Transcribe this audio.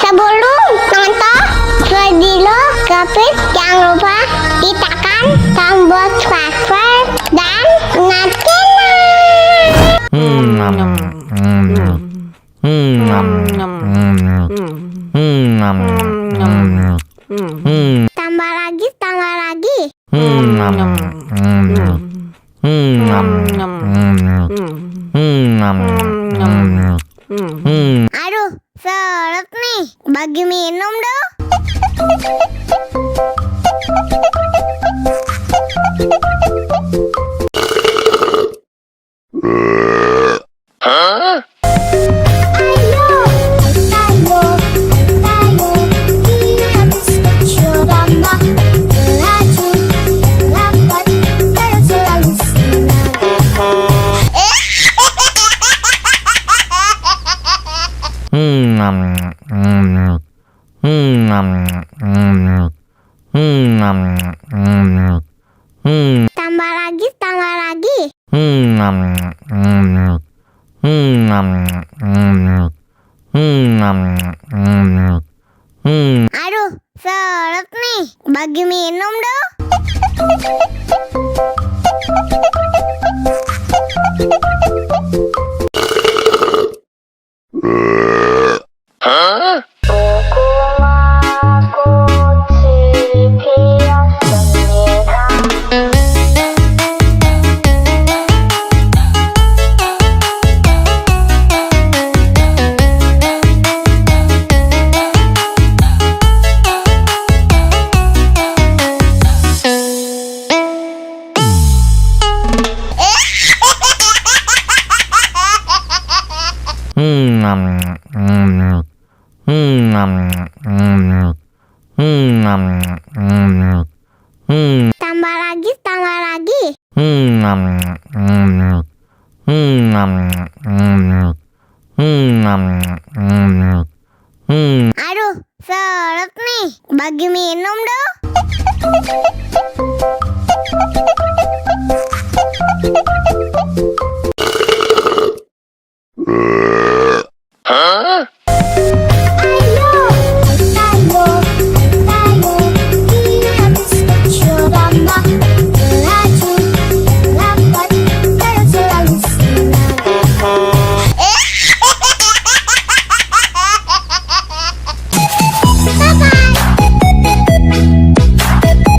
Sebelum nonton video Kepit, jangan lupa tekan tombol subscribe dan tambah lagi. Aduh, seret nih, bagi minum dong. Tambah lagi. Aduh, seret nih, bagi minum dong. Tambah lagi. Aduh, seret nih, bagi minum dong.